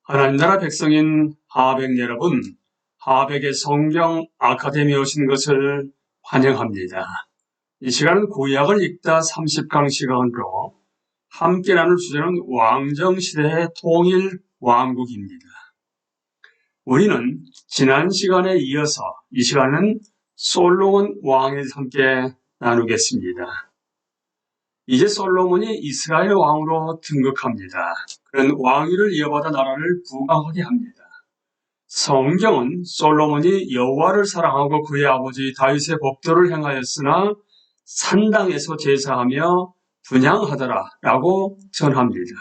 하나님 나라 백성인 하백 여러분, 하백의 성경 아카데미에 오신 것을 환영합니다. 이 시간은 구약을 읽다 30강 시간으로 함께 나눌 주제는 왕정시대의 통일 왕국입니다. 우리는 지난 시간에 이어서 이 시간은 솔로몬 왕에 대해서 함께 나누겠습니다. 이제 솔로몬이 이스라엘 왕으로 등극합니다. 그는 왕위를 이어받아 나라를 부강하게 합니다. 성경은 솔로몬이 여호와를 사랑하고 그의 아버지 다윗의 법도를 행하였으나 산당에서 제사하며 분향하더라 라고 전합니다.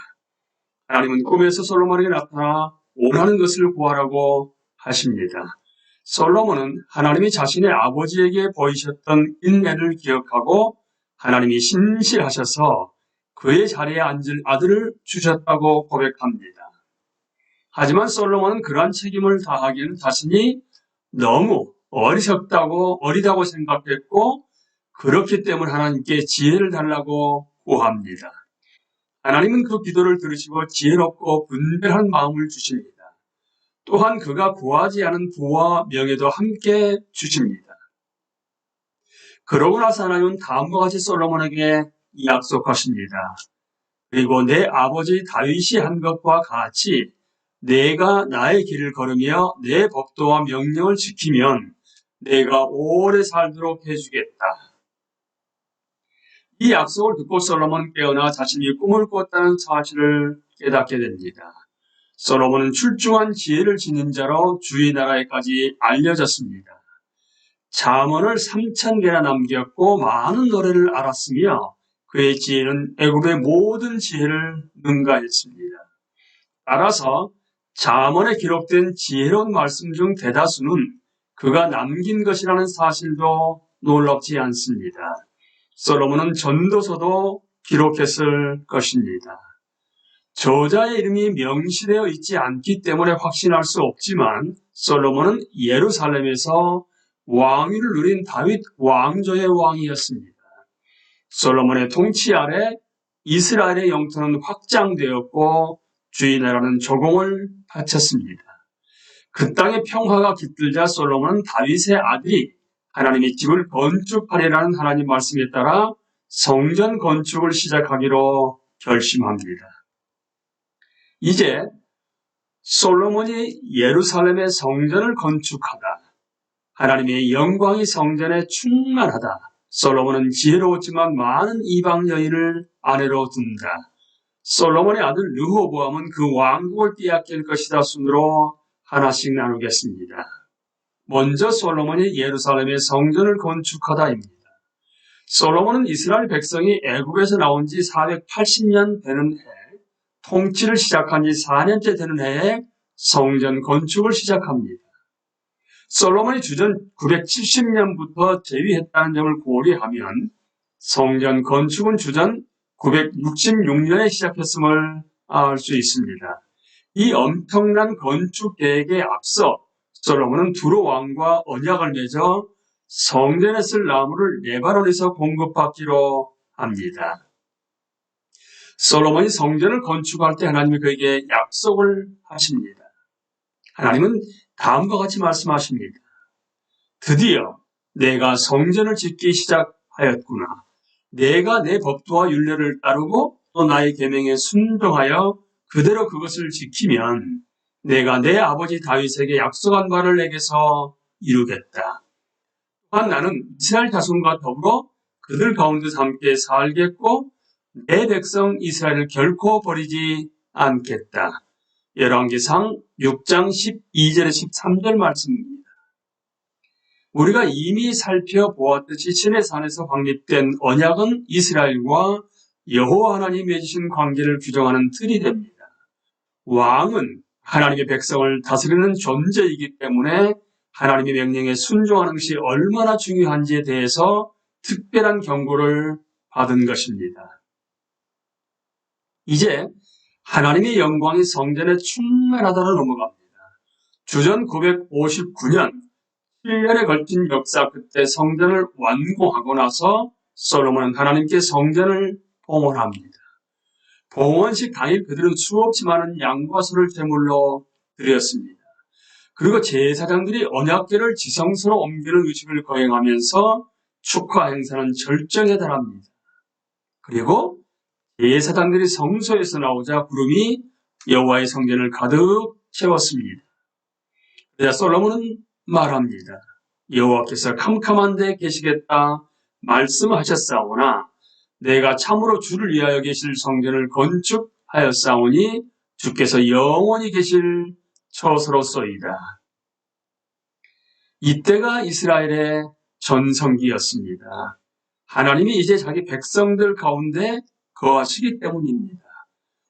하나님은 꿈에서 솔로몬에게 나타나 원하는 것을 구하라고 하십니다. 솔로몬은 하나님이 자신의 아버지에게 보이셨던 인내를 기억하고 하나님이 신실하셔서 그의 자리에 앉을 아들을 주셨다고 고백합니다. 하지만 솔로몬은 그러한 책임을 다하기에는 자신이 너무 어리다고 생각했고 그렇기 때문에 하나님께 지혜를 달라고 구합니다. 하나님은 그 기도를 들으시고 지혜롭고 분별한 마음을 주십니다. 또한 그가 구하지 않은 부와 명예도 함께 주십니다. 그러고 나서 하나님은 다음과 같이 솔로몬에게 약속하십니다. 그리고 내 아버지 다윗이 한 것과 같이 내가 나의 길을 걸으며 내 법도와 명령을 지키면 내가 오래 살도록 해주겠다. 이 약속을 듣고 솔로몬은 깨어나 자신이 꿈을 꿨다는 사실을 깨닫게 됩니다. 솔로몬은 출중한 지혜를 지닌 자로 주의 나라에까지 알려졌습니다. 잠언을 3000개나 남겼고 많은 노래를 알았으며 그의 지혜는 애굽의 모든 지혜를 능가했습니다. 따라서 잠언에 기록된 지혜로운 말씀 중 대다수는 그가 남긴 것이라는 사실도 놀랍지 않습니다. 솔로몬은 전도서도 기록했을 것입니다. 저자의 이름이 명시되어 있지 않기 때문에 확신할 수 없지만 솔로몬은 예루살렘에서 왕위를 누린 다윗 왕조의 왕이었습니다. 솔로몬의 통치 아래 이스라엘의 영토는 확장되었고 주의 나라는 조공을 바쳤습니다. 그 땅의 평화가 깃들자 솔로몬은 다윗의 아들이 하나님의 집을 건축하리라는 하나님 말씀에 따라 성전 건축을 시작하기로 결심합니다. 이제 솔로몬이 예루살렘의 성전을 건축하다. 하나님의 영광이 성전에 충만하다. 솔로몬은 지혜로웠지만 많은 이방 여인을 아내로 둔다. 솔로몬의 아들 르호보암은 그 왕국을 빼앗길 것이다 순으로 하나씩 나누겠습니다. 먼저 솔로몬이 예루살렘의 성전을 건축하다입니다. 솔로몬은 이스라엘 백성이 애굽에서 나온 지 480년 되는 해, 통치를 시작한 지 4년째 되는 해에 성전 건축을 시작합니다. 솔로몬이 주전 970년부터 재위했다는 점을 고려하면 성전 건축은 주전 966년에 시작했음을 알 수 있습니다. 이 엄청난 건축 계획에 앞서 솔로몬은 두로 왕과 언약을 맺어 성전에 쓸 나무를 레바논에서 공급받기로 합니다. 솔로몬이 성전을 건축할 때 하나님이 그에게 약속을 하십니다. 하나님은 다음과 같이 말씀하십니다. 드디어 내가 성전을 짓기 시작하였구나. 내가 내 법도와 율례를 따르고 또 나의 계명에 순종하여 그대로 그것을 지키면 내가 내 아버지 다윗에게 약속한 바를 내게서 이루겠다. 또한 나는 이스라엘 자손과 더불어 그들 가운데서 함께 살겠고 내 백성 이스라엘을 결코 버리지 않겠다. 열왕기상 6장 12절에 13절 말씀입니다. 우리가 이미 살펴보았듯이 시내산에서 확립된 언약은 이스라엘과 여호와 하나님이 맺으신 관계를 규정하는 틀이 됩니다. 왕은 하나님의 백성을 다스리는 존재이기 때문에 하나님의 명령에 순종하는 것이 얼마나 중요한지에 대해서 특별한 경고를 받은 것입니다. 이제 하나님의 영광이 성전에 충만하다로 넘어갑니다. 주전 959년 7년에 걸친 역사 끝에 성전을 완공하고 나서 솔로몬은 하나님께 성전을 봉헌합니다. 봉헌식 당일 그들은 수없이 많은 양과 소를 제물로 드렸습니다. 그리고 제사장들이 언약궤를 지성소로 옮기는 의식을 거행하면서 축하 행사는 절정에 달합니다. 그리고 제사장들이 성소에서 나오자 구름이 여호와의 성전을 가득 채웠습니다. 그러자 솔로몬은 말합니다. 여호와께서 캄캄한 데 계시겠다 말씀하셨사오나 내가 참으로 주를 위하여 계실 성전을 건축하였사오니 주께서 영원히 계실 처소로소이다. 이때가 이스라엘의 전성기였습니다. 하나님이 이제 자기 백성들 가운데 거하시기 때문입니다.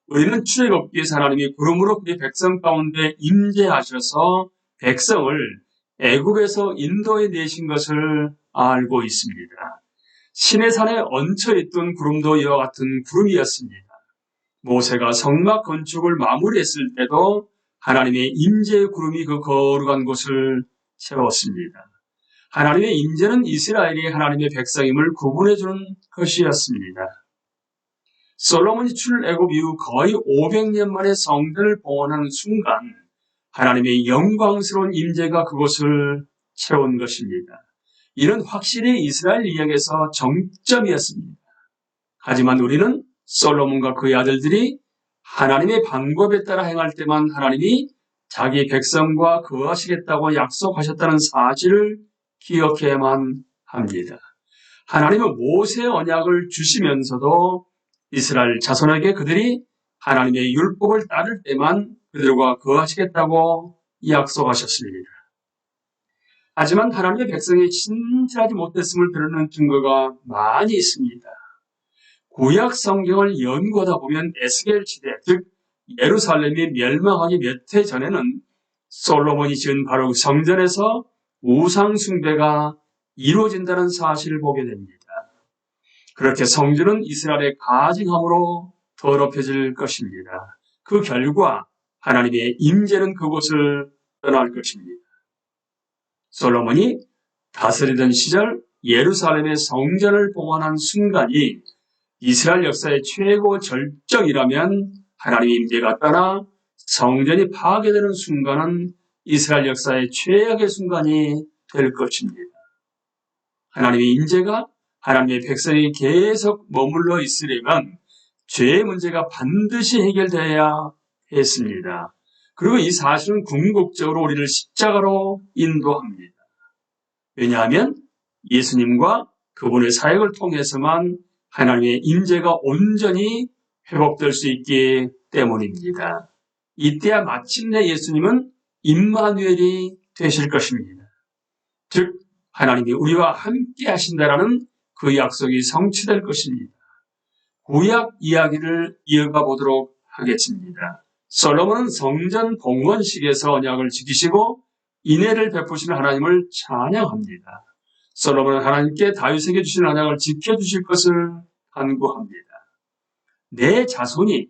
우리는 출애굽기 위해서 하나님이 구름으로 그의 백성 가운데 임재하셔서 백성을 애굽에서 인도해 내신 것을 알고 있습니다. 시내산에 얹혀있던 구름도 이와 같은 구름이었습니다. 모세가 성막 건축을 마무리했을 때도 하나님의 임재의 구름이 그 거룩한 곳을 채웠습니다. 하나님의 임재는 이스라엘이 하나님의 백성임을 구분해주는 것이었습니다. 솔로몬이 출애굽 이후 거의 500년 만에 성전을 봉헌하는 순간 하나님의 영광스러운 임재가 그곳을 채운 것입니다. 이는 확실히 이스라엘 이야기에서 정점이었습니다. 하지만 우리는 솔로몬과 그의 아들들이 하나님의 방법에 따라 행할 때만 하나님이 자기 백성과 거하시겠다고 약속하셨다는 사실을 기억해야만 합니다. 하나님은 모세의 언약을 주시면서도 이스라엘 자손에게 그들이 하나님의 율법을 따를 때만 그들과 거하시겠다고 약속하셨습니다. 하지만 하나님의 백성이 신실하지 못했음을 드러내는 증거가 많이 있습니다. 구약 성경을 연구하다 보면 에스겔 시대, 즉 예루살렘이 멸망하기 몇 해 전에는 솔로몬이 지은 바로 그 성전에서 우상 숭배가 이루어진다는 사실을 보게 됩니다. 그렇게 성전은 이스라엘의 가증함으로 더럽혀질 것입니다. 그 결과 하나님의 임재는 그곳을 떠날 것입니다. 솔로몬이 다스리던 시절 예루살렘의 성전을 봉헌한 순간이 이스라엘 역사의 최고 절정이라면 하나님의 임재가 떠나 성전이 파괴되는 순간은 이스라엘 역사의 최악의 순간이 될 것입니다. 하나님의 임재가 하나님의 백성이 계속 머물러 있으려면 죄의 문제가 반드시 해결되어야 했습니다. 그리고 이 사실은 궁극적으로 우리를 십자가로 인도합니다. 왜냐하면 예수님과 그분의 사역을 통해서만 하나님의 임재가 온전히 회복될 수 있기 때문입니다. 이때야 마침내 예수님은 임마누엘이 되실 것입니다. 즉 하나님이 우리와 함께 하신다라는 그 약속이 성취될 것입니다. 구약 이야기를 이어가 보도록 하겠습니다. 솔로몬은 성전 봉헌식에서 언약을 지키시고 인애를 베푸시는 하나님을 찬양합니다. 솔로몬은 하나님께 다윗에게 주신 언약을 지켜주실 것을 간구합니다. 내 자손이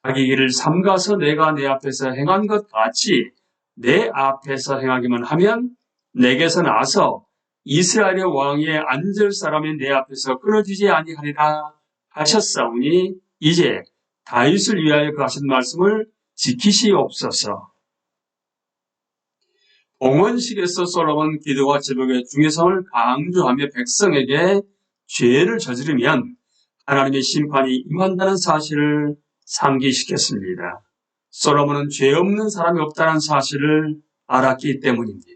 자기 길을 삼가서 내가 내 앞에서 행한 것 같이 내 앞에서 행하기만 하면 내게서 나서 이스라엘의 왕위에 앉을 사람이 내 앞에서 끊어지지 아니하리라 하셨사오니 이제 다윗을 위하여 그 하신 말씀을 지키시옵소서. 봉헌식에서 솔로몬 기도와 제복의 중요성을 강조하며 백성에게 죄를 저지르면 하나님의 심판이 임한다는 사실을 상기시켰습니다. 솔로몬은 죄 없는 사람이 없다는 사실을 알았기 때문입니다.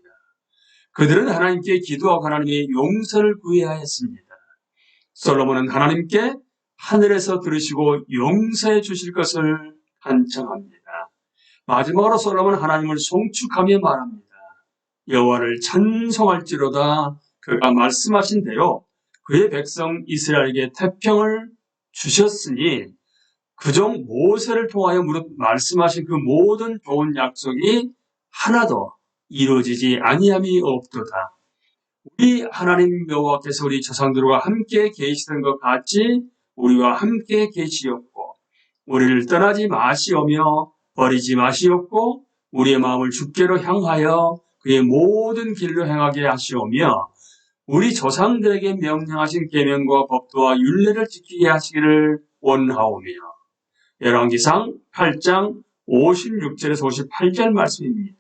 그들은 하나님께 기도하고 하나님의 용서를 구해야 했습니다. 솔로몬은 하나님께 하늘에서 들으시고 용서해 주실 것을 간청합니다. 마지막으로 솔로몬은 하나님을 송축하며 말합니다. 여호와를 찬송할지로다 그가 말씀하신 대로 그의 백성 이스라엘에게 태평을 주셨으니 그종 모세를 통하여 무릇 말씀하신 그 모든 좋은 약속이 하나도 이루어지지 아니함이 없도다. 우리 하나님 여호와께서 우리 조상들과 함께 계시던 것 같이 우리와 함께 계시었고 우리를 떠나지 마시오며 버리지 마시옵고 우리의 마음을 주께로 향하여 그의 모든 길로 행하게 하시오며 우리 조상들에게 명령하신 계명과 법도와 율례를 지키게 하시기를 원하오며 열왕기상 8장 56절에서 58절 말씀입니다.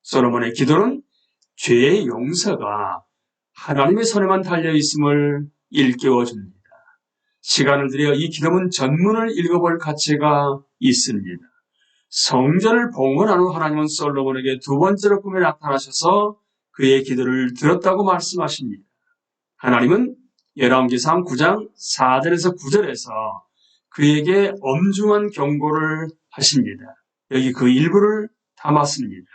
솔로몬의 기도는 죄의 용서가 하나님의 손에만 달려있음을 일깨워줍니다. 시간을 들여 이 기도문 전문을 읽어볼 가치가 있습니다. 성전을 봉헌한 후 하나님은 솔로몬에게 두 번째로 꿈에 나타나셔서 그의 기도를 들었다고 말씀하십니다. 하나님은 열왕기상 9장 4절에서 9절에서 그에게 엄중한 경고를 하십니다. 여기 그 일부를 담았습니다.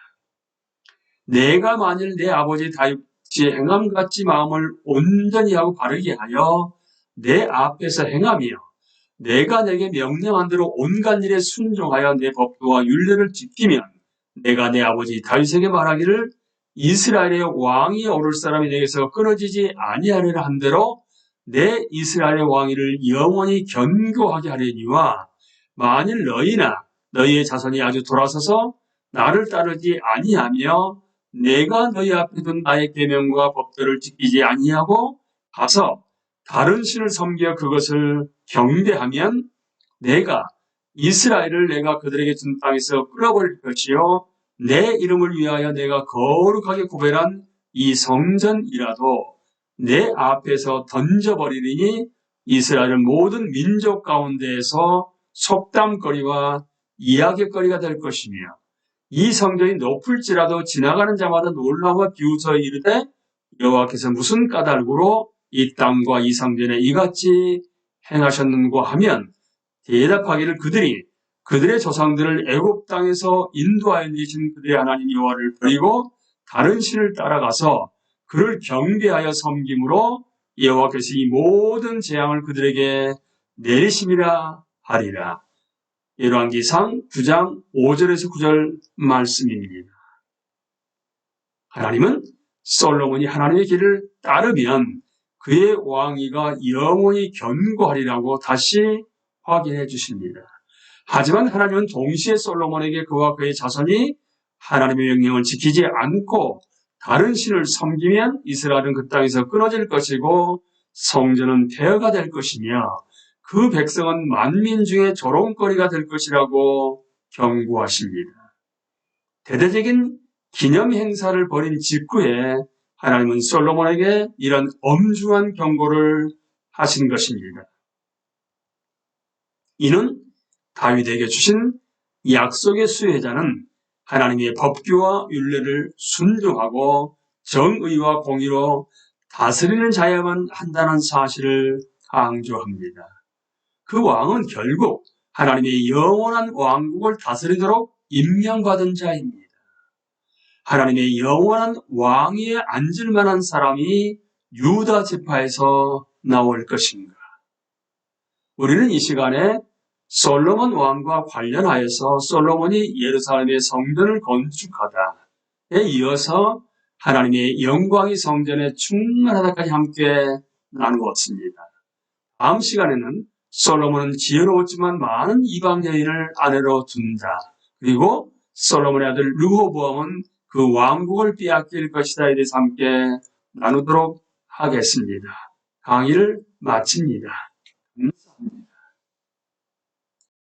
내가 만일 내 아버지 다윗이 행함같이 마음을 온전히 하고 바르게 하여 내 앞에서 행하며 내가 내게 명령한 대로 온갖 일에 순종하여 내 법도와 율례를 지키면 내가 내 아버지 다윗에게 말하기를 이스라엘의 왕이 오를 사람이 내게서 끊어지지 아니하리라 한 대로 내 이스라엘의 왕위를 영원히 견고하게 하려니와 만일 너희나 너희의 자손이 아주 돌아서서 나를 따르지 아니하며 내가 너희 앞에 둔 나의 계명과 법도를 지키지 아니하고 가서 다른 신을 섬겨 그것을 경배하면 내가 이스라엘을 내가 그들에게 준 땅에서 끌어버릴 것이요 내 이름을 위하여 내가 거룩하게 구별한 이 성전이라도 내 앞에서 던져버리리니 이스라엘은 모든 민족 가운데에서 속담거리와 이야기거리가 될 것이며 이 성전이 높을지라도 지나가는 자마다 놀라워 비웃어 이르되 여호와께서 무슨 까닭으로 이 땅과 이 성전에 이같이 행하셨는고 하면 대답하기를 그들이 그들의 조상들을 애굽 땅에서 인도하여 내신 그들의 하나님 여호와를 버리고 다른 신을 따라가서 그를 경배하여 섬김으로 여호와께서 이 모든 재앙을 그들에게 내리심이라 하리라. 열왕기상 9장 5절에서 9절 말씀입니다. 하나님은 솔로몬이 하나님의 길을 따르면 그의 왕위가 영원히 견고하리라고 다시 확인해 주십니다. 하지만 하나님은 동시에 솔로몬에게 그와 그의 자손이 하나님의 명령을 지키지 않고 다른 신을 섬기면 이스라엘은 그 땅에서 끊어질 것이고 성전은 폐허가 될 것이며 그 백성은 만민 중에 조롱거리가 될 것이라고 경고하십니다. 대대적인 기념 행사를 벌인 직후에 하나님은 솔로몬에게 이런 엄중한 경고를 하신 것입니다. 이는 다윗에게 주신 약속의 수혜자는 하나님의 법규와 율례를 순종하고 정의와 공의로 다스리는 자야만 한다는 사실을 강조합니다. 그 왕은 결국 하나님의 영원한 왕국을 다스리도록 임명받은 자입니다. 하나님의 영원한 왕위에 앉을 만한 사람이 유다 지파에서 나올 것인가? 우리는 이 시간에 솔로몬 왕과 관련하여서 솔로몬이 예루살렘의 성전을 건축하다에 이어서 하나님의 영광이 성전에 충만하다까지 함께 나누었습니다. 다음 시간에는 솔로몬은 지혜로웠지만 많은 이방 여인을 아내로 둔다. 그리고 솔로몬의 아들 르호보암은 그 왕국을 빼앗길 것이다에 대해서 함께 나누도록 하겠습니다. 강의를 마칩니다. 감사합니다.